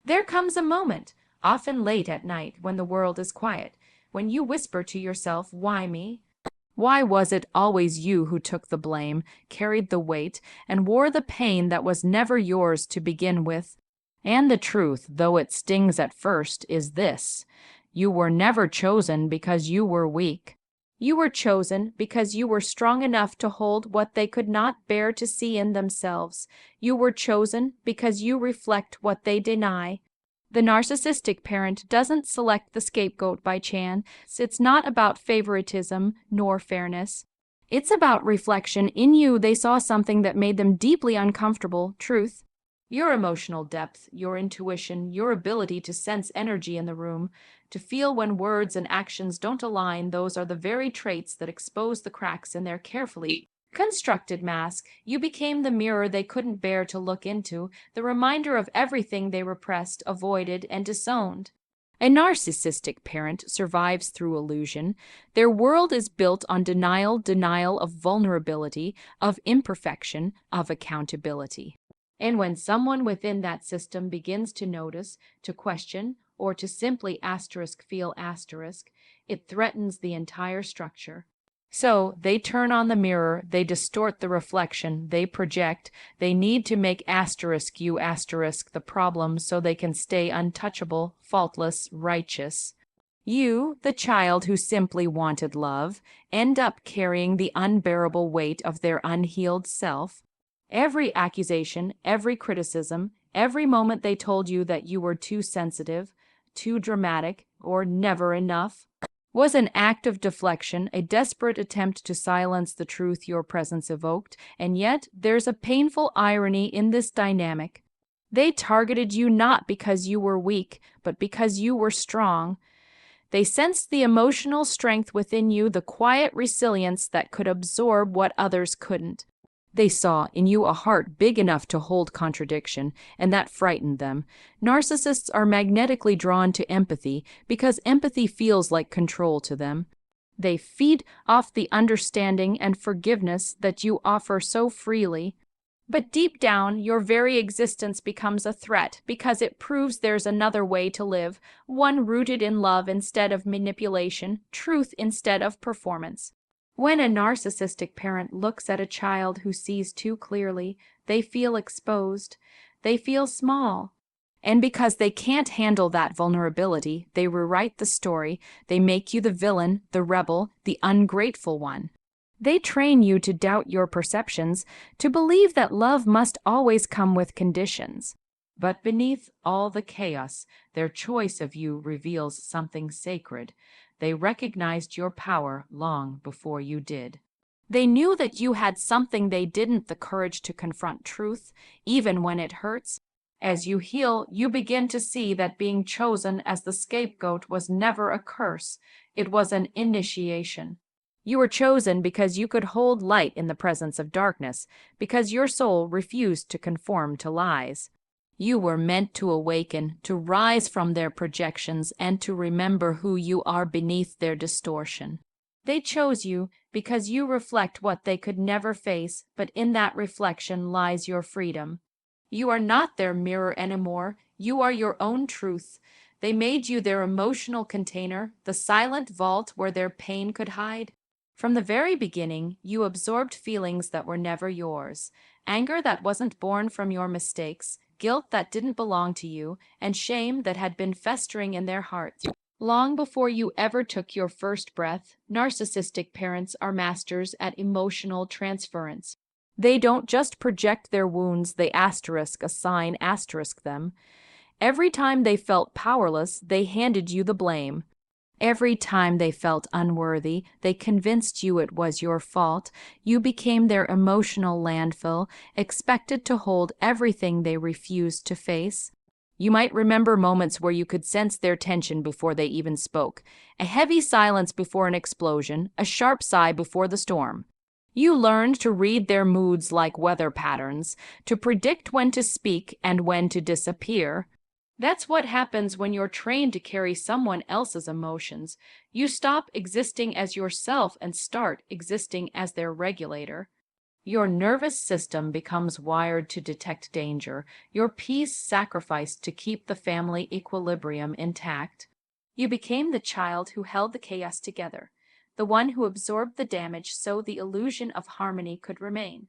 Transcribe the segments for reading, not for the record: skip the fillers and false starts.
There comes a moment, often late at night when the world is quiet, when you whisper to yourself, "Why me?" Why was it always you who took the blame, carried the weight, and wore the pain that was never yours to begin with? And the truth, though it stings at first, is this: you were never chosen because you were weak. You were chosen because you were strong enough to hold what they could not bear to see in themselves. You were chosen because you reflect what they deny. The narcissistic parent doesn't select the scapegoat by chance. It's not about favoritism nor fairness. It's about reflection. In you, they saw something that made them deeply uncomfortable: truth. Your emotional depth, your intuition, your ability to sense energy in the room, to feel when words and actions don't align, those are the very traits that expose the cracks in their carefully constructed mask. You became the mirror they couldn't bear to look into, the reminder of everything they repressed, avoided, and disowned. A narcissistic parent survives through illusion. Their world is built on denial, denial of vulnerability, of imperfection, of accountability. And when someone within that system begins to notice, to question, or to simply feel it threatens the entire structure. So they turn on the mirror, they distort the reflection, they project, they need to make you the problem so they can stay untouchable, faultless, righteous. You, the child who simply wanted love, end up carrying the unbearable weight of their unhealed self. Every accusation, every criticism, every moment they told you that you were too sensitive, too dramatic, or never enough, was an act of deflection, a desperate attempt to silence the truth your presence evoked. And yet, there's a painful irony in this dynamic. They targeted you not because you were weak, but because you were strong. They sensed the emotional strength within you, the quiet resilience that could absorb what others couldn't. They saw in you a heart big enough to hold contradiction, and that frightened them. Narcissists are magnetically drawn to empathy because empathy feels like control to them. They feed off the understanding and forgiveness that you offer so freely. But deep down, your very existence becomes a threat because it proves there's another way to live, one rooted in love instead of manipulation, truth instead of performance. When a narcissistic parent looks at a child who sees too clearly, they feel exposed. They feel small. And because they can't handle that vulnerability, they rewrite the story. They make you the villain, the rebel, the ungrateful one. They train you to doubt your perceptions, to believe that love must always come with conditions. But beneath all the chaos, their choice of you reveals something sacred. They recognized your power long before you did. They knew that you had something they didn't: the courage to confront truth, even when it hurts. As you heal, you begin to see that being chosen as the scapegoat was never a curse. It was an initiation. You were chosen because you could hold light in the presence of darkness, because your soul refused to conform to lies. You were meant to awaken, to rise from their projections, and to remember who you are beneath their distortion. They chose you because you reflect what they could never face, but in that reflection lies your freedom. You are not their mirror anymore. You are your own truth. They made you their emotional container, the silent vault where their pain could hide. From the very beginning, you absorbed feelings that were never yours, anger that wasn't born from your mistakes, guilt that didn't belong to you, and shame that had been festering in their hearts. Long before you ever took your first breath, narcissistic parents are masters at emotional transference. They don't just project their wounds, they assign them. Every time they felt powerless, they handed you the blame. Every time they felt unworthy, they convinced you it was your fault. You became their emotional landfill, expected to hold everything they refused to face. You might remember moments where you could sense their tension before they even spoke, a heavy silence before an explosion, a sharp sigh before the storm. You learned to read their moods like weather patterns, to predict when to speak and when to disappear. That's what happens when you're trained to carry someone else's emotions. You stop existing as yourself and start existing as their regulator. Your nervous system becomes wired to detect danger, your peace sacrificed to keep the family equilibrium intact. You became the child who held the chaos together, the one who absorbed the damage so the illusion of harmony could remain.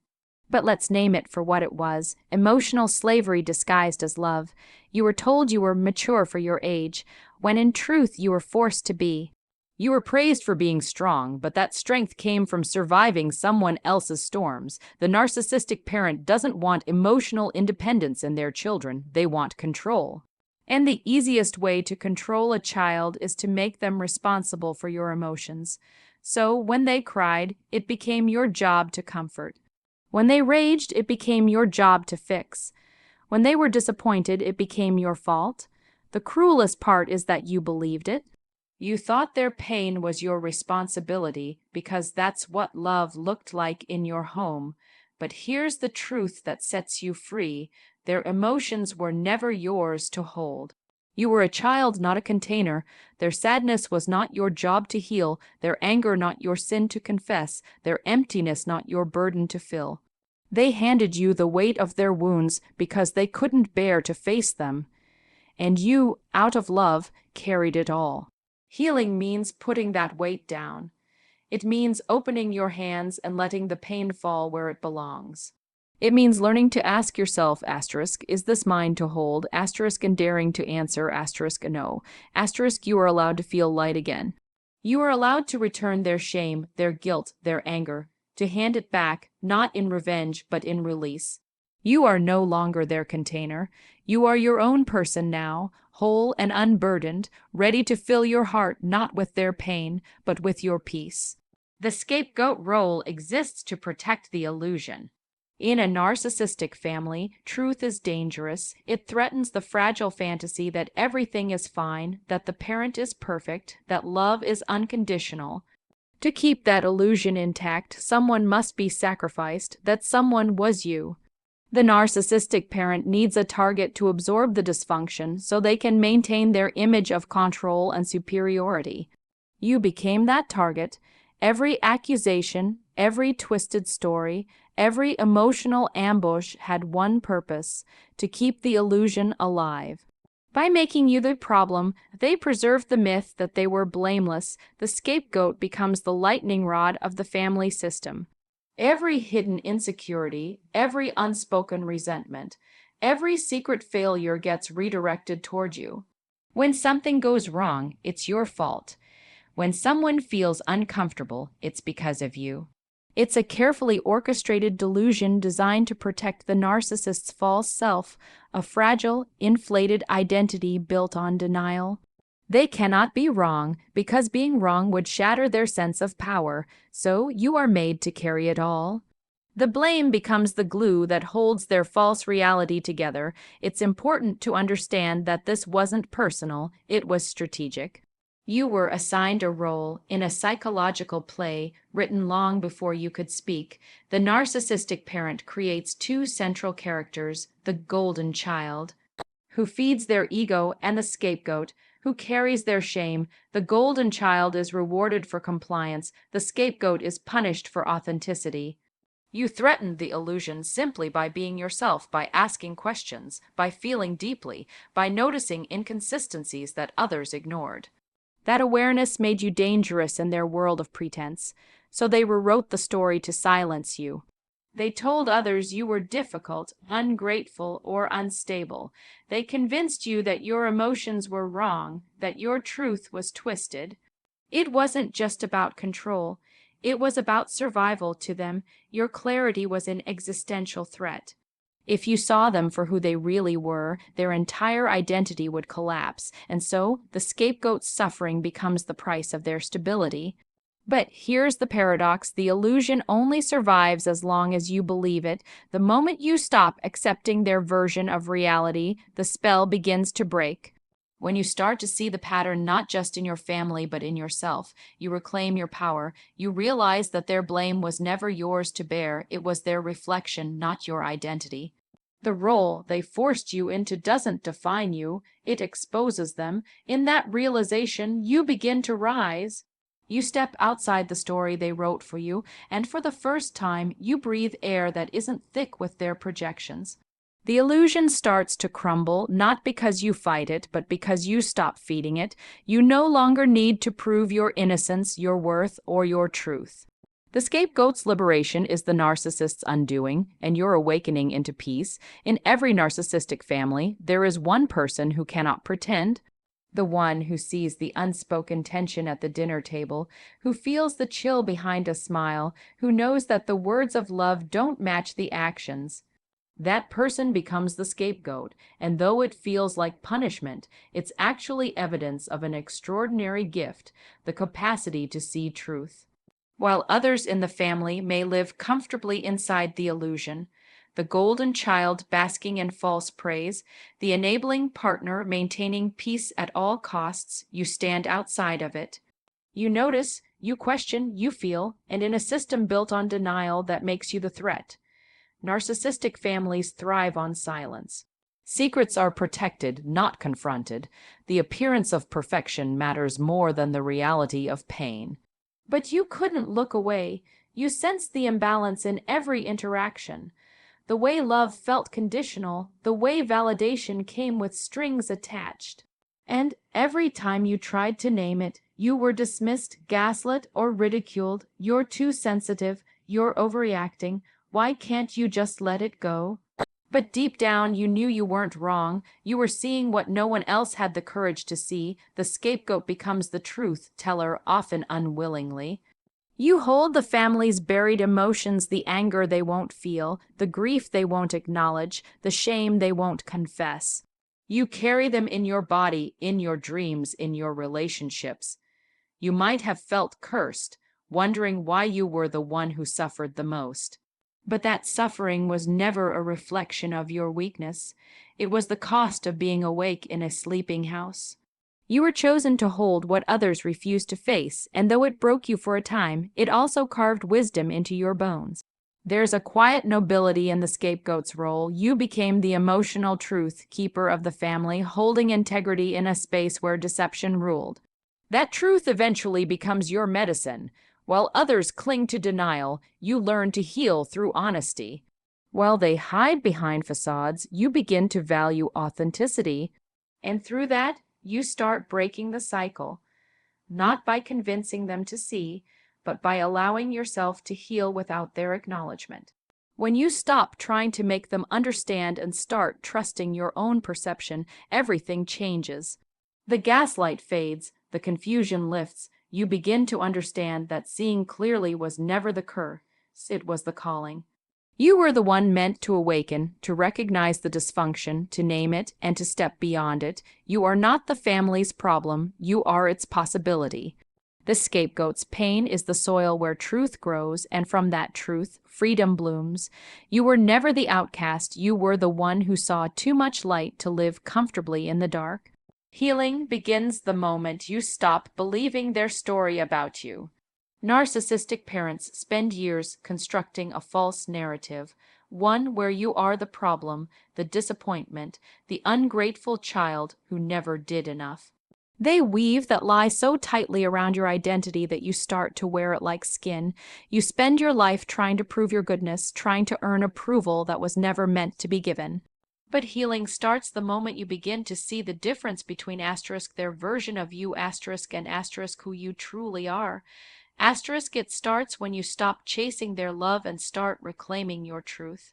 But let's name it for what it was: emotional slavery disguised as love. You were told you were mature for your age, when in truth you were forced to be. You were praised for being strong, but that strength came from surviving someone else's storms. The narcissistic parent doesn't want emotional independence in their children, they want control. And the easiest way to control a child is to make them responsible for your emotions. So when they cried, it became your job to comfort. When they raged, it became your job to fix. When they were disappointed, it became your fault. The cruelest part is that you believed it. You thought their pain was your responsibility because that's what love looked like in your home. But here's the truth that sets you free: their emotions were never yours to hold. You were a child, not a container. Their sadness was not your job to heal, their anger not your sin to confess, their emptiness not your burden to fill. They handed you the weight of their wounds because they couldn't bear to face them. And you, out of love, carried it all. Healing means putting that weight down. It means opening your hands and letting the pain fall where it belongs. It means learning to ask yourself, asterisk, is this mine to hold, asterisk, and daring to answer, asterisk, no, asterisk, you are allowed to feel light again. You are allowed to return their shame, their guilt, their anger, to hand it back, not in revenge, but in release. You are no longer their container. You are your own person now, whole and unburdened, ready to fill your heart not with their pain, but with your peace. The scapegoat role exists to protect the illusion. In a narcissistic family, truth is dangerous. It threatens the fragile fantasy that everything is fine, that the parent is perfect, that love is unconditional. To keep that illusion intact, someone must be sacrificed. That someone was you. The narcissistic parent needs a target to absorb the dysfunction so they can maintain their image of control and superiority. You became that target. Every accusation, every twisted story, every emotional ambush had one purpose: to keep the illusion alive. By making you the problem, they preserved the myth that they were blameless. The scapegoat becomes the lightning rod of the family system. Every hidden insecurity, every unspoken resentment, every secret failure gets redirected toward you. When something goes wrong, it's your fault. When someone feels uncomfortable, it's because of you. It's a carefully orchestrated delusion designed to protect the narcissist's false self, a fragile, inflated identity built on denial. They cannot be wrong, because being wrong would shatter their sense of power, so you are made to carry it all. The blame becomes the glue that holds their false reality together. It's important to understand that this wasn't personal, it was strategic. You were assigned a role in a psychological play written long before you could speak. The narcissistic parent creates two central characters: the golden child, who feeds their ego, and the scapegoat, who carries their shame. The golden child is rewarded for compliance, the scapegoat is punished for authenticity. You threatened the illusion simply by being yourself, by asking questions, by feeling deeply, by noticing inconsistencies that others ignored. That awareness made you dangerous in their world of pretense, so they rewrote the story to silence you. They told others you were difficult, ungrateful, or unstable. They convinced you that your emotions were wrong, that your truth was twisted. It wasn't just about control. It was about survival to them. Your clarity was an existential threat. If you saw them for who they really were, their entire identity would collapse, and so the scapegoat's suffering becomes the price of their stability. But here's the paradox: the illusion only survives as long as you believe it. The moment you stop accepting their version of reality, the spell begins to break. When you start to see the pattern not just in your family but in yourself, you reclaim your power. You realize that their blame was never yours to bear. It was their reflection, not your identity. The role they forced you into doesn't define you, it exposes them. In that realization, you begin to rise. You step outside the story they wrote for you, and for the first time, you breathe air that isn't thick with their projections. The illusion starts to crumble, not because you fight it, but because you stop feeding it. You no longer need to prove your innocence, your worth, or your truth. The scapegoat's liberation is the narcissist's undoing, and your awakening into peace. In every narcissistic family, there is one person who cannot pretend, the one who sees the unspoken tension at the dinner table, who feels the chill behind a smile, who knows that the words of love don't match the actions. That person becomes the scapegoat, and though it feels like punishment, it's actually evidence of an extraordinary gift, the capacity to see truth. While others in the family may live comfortably inside the illusion, the golden child basking in false praise, the enabling partner maintaining peace at all costs, you stand outside of it. You notice, you question, you feel, and in a system built on denial that makes you the threat. Narcissistic families thrive on silence. Secrets are protected, not confronted. The appearance of perfection matters more than the reality of pain. But you couldn't look away. You sensed the imbalance in every interaction. The way love felt conditional, the way validation came with strings attached. And every time you tried to name it, you were dismissed, gaslit, or ridiculed. You're too sensitive, you're overreacting. Why can't you just let it go? But deep down, you knew you weren't wrong. You were seeing what no one else had the courage to see. The scapegoat becomes the truth teller, often unwillingly. You hold the family's buried emotions, the anger they won't feel, the grief they won't acknowledge, the shame they won't confess. You carry them in your body, in your dreams, in your relationships. You might have felt cursed, wondering why you were the one who suffered the most. But that suffering was never a reflection of your weakness. It was the cost of being awake in a sleeping house. You were chosen to hold what others refused to face, and though it broke you for a time, it also carved wisdom into your bones. There's a quiet nobility in the scapegoat's role. You became the emotional truth keeper of the family, holding integrity in a space where deception ruled. That truth eventually becomes your medicine. While others cling to denial, you learn to heal through honesty. While they hide behind facades, you begin to value authenticity. And through that, you start breaking the cycle, not by convincing them to see, but by allowing yourself to heal without their acknowledgement. When you stop trying to make them understand and start trusting your own perception, everything changes. The gaslight fades, the confusion lifts. You begin to understand that seeing clearly was never the curse, it was the calling. You were the one meant to awaken, to recognize the dysfunction, to name it, and to step beyond it. You are not the family's problem, you are its possibility. The scapegoat's pain is the soil where truth grows, and from that truth, freedom blooms. You were never the outcast, you were the one who saw too much light to live comfortably in the dark. Healing begins the moment you stop believing their story about you. Narcissistic parents spend years constructing a false narrative, one where you are the problem, the disappointment, the ungrateful child who never did enough. They weave that lie so tightly around your identity that you start to wear it like skin. You spend your life trying to prove your goodness, trying to earn approval that was never meant to be given. But healing starts the moment you begin to see the difference between asterisk their version of you asterisk and asterisk who you truly are. Asterisk it starts when you stop chasing their love and start reclaiming your truth.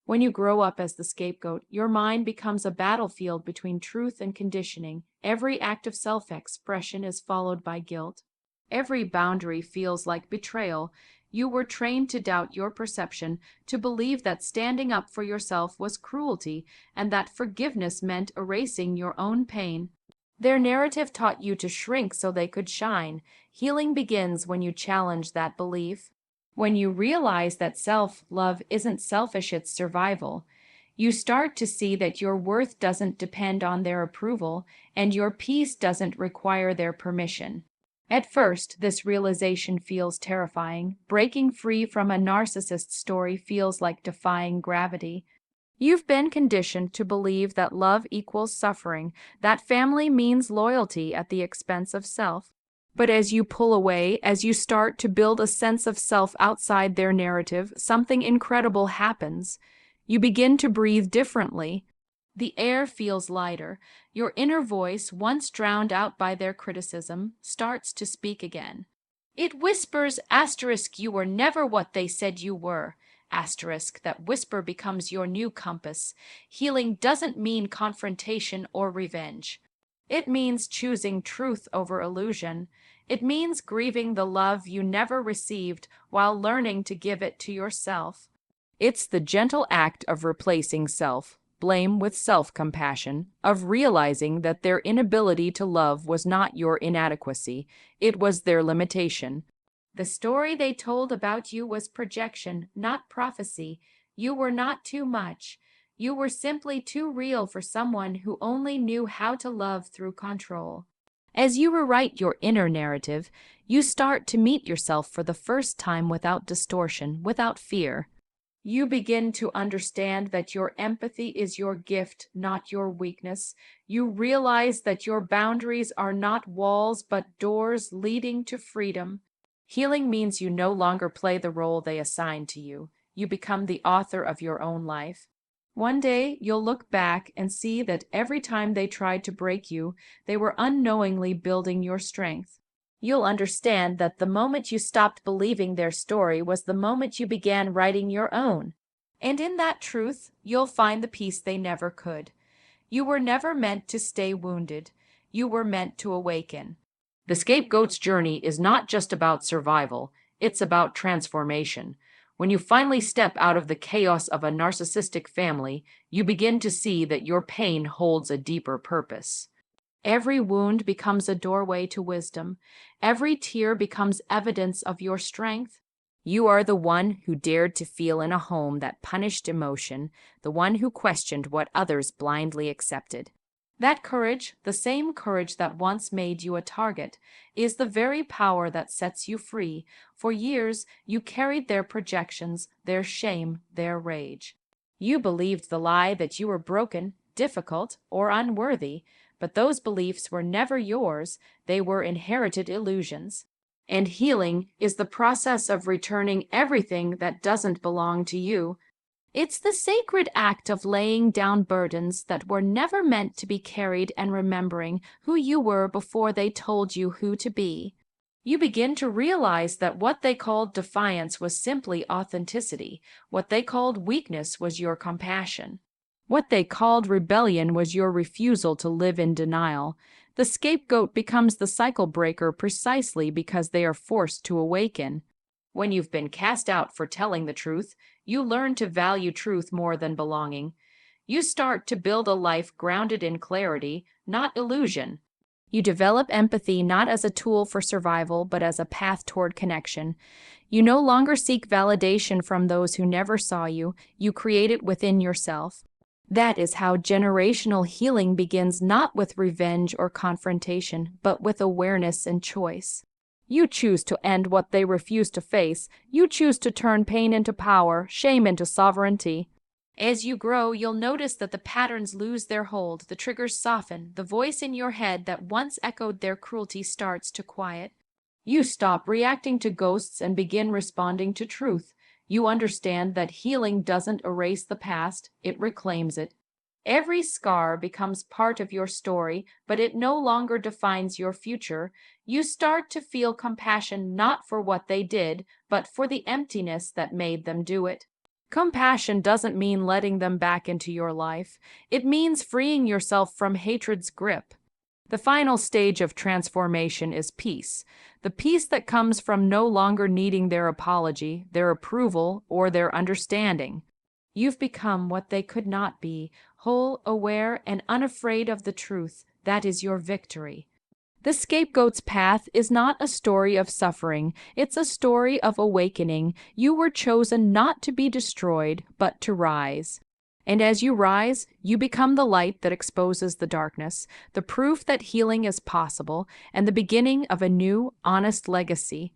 When you grow up as the scapegoat, your mind becomes a battlefield between truth and conditioning. Every act of self-expression is followed by guilt. Every boundary feels like betrayal. You were trained to doubt your perception, to believe that standing up for yourself was cruelty, and that forgiveness meant erasing your own pain. Their narrative taught you to shrink so they could shine. Healing begins when you challenge that belief. When you realize that self-love isn't selfish, it's survival. You start to see that your worth doesn't depend on their approval, and your peace doesn't require their permission. At first, this realization feels terrifying. Breaking free from a narcissist story feels like defying gravity. You've been conditioned to believe that love equals suffering, that family means loyalty at the expense of self. But as you pull away, as you start to build a sense of self outside their narrative, something incredible happens. You begin to breathe differently. The air feels lighter. Your inner voice, once drowned out by their criticism, starts to speak again. It whispers, asterisk, you were never what they said you were. Asterisk, that whisper becomes your new compass. Healing doesn't mean confrontation or revenge. It means choosing truth over illusion. It means grieving the love you never received while learning to give it to yourself. It's the gentle act of replacing self-blame with self-compassion, of realizing that their inability to love was not your inadequacy, it was their limitation. The story they told about you was projection, not prophecy. You were not too much. You were simply too real for someone who only knew how to love through control. As you rewrite your inner narrative, you start to meet yourself for the first time without distortion, without fear. You begin to understand that your empathy is your gift, not your weakness. You realize that your boundaries are not walls, but doors leading to freedom. Healing means you no longer play the role they assign to you. You become the author of your own life. One day, you'll look back and see that every time they tried to break you, they were unknowingly building your strength. You'll understand that the moment you stopped believing their story was the moment you began writing your own. And in that truth, you'll find the peace they never could. You were never meant to stay wounded. You were meant to awaken. The scapegoat's journey is not just about survival, it's about transformation. When you finally step out of the chaos of a narcissistic family, you begin to see that your pain holds a deeper purpose. Every wound becomes a doorway to wisdom. Every tear becomes evidence of your strength. You are the one who dared to feel in a home that punished emotion, the one who questioned what others blindly accepted. That courage, the same courage that once made you a target, is the very power that sets you free. For years, you carried their projections, their shame, their rage. You believed the lie that you were broken, difficult, or unworthy, but those beliefs were never yours, they were inherited illusions. And healing is the process of returning everything that doesn't belong to you. It's the sacred act of laying down burdens that were never meant to be carried and remembering who you were before they told you who to be. You begin to realize that what they called defiance was simply authenticity. What they called weakness was your compassion. What they called rebellion was your refusal to live in denial. The scapegoat becomes the cycle breaker precisely because they are forced to awaken. When you've been cast out for telling the truth, you learn to value truth more than belonging. You start to build a life grounded in clarity, not illusion. You develop empathy not as a tool for survival, but as a path toward connection. You no longer seek validation from those who never saw you. You create it within yourself. That is how generational healing begins, not with revenge or confrontation, but with awareness and choice. You choose to end what they refuse to face. You choose to turn pain into power, shame into sovereignty. As you grow, you'll notice that the patterns lose their hold, the triggers soften, the voice in your head that once echoed their cruelty starts to quiet. You stop reacting to ghosts and begin responding to truth. You understand that healing doesn't erase the past, it reclaims it. Every scar becomes part of your story, but it no longer defines your future. You start to feel compassion not for what they did, but for the emptiness that made them do it. Compassion doesn't mean letting them back into your life. It means freeing yourself from hatred's grip. The final stage of transformation is peace, the peace that comes from no longer needing their apology, their approval, or their understanding. You've become what they could not be, whole, aware, and unafraid of the truth. That is your victory. The scapegoat's path is not a story of suffering. It's a story of awakening. You were chosen not to be destroyed, but to rise. And as you rise, you become the light that exposes the darkness, the proof that healing is possible, and the beginning of a new, honest legacy.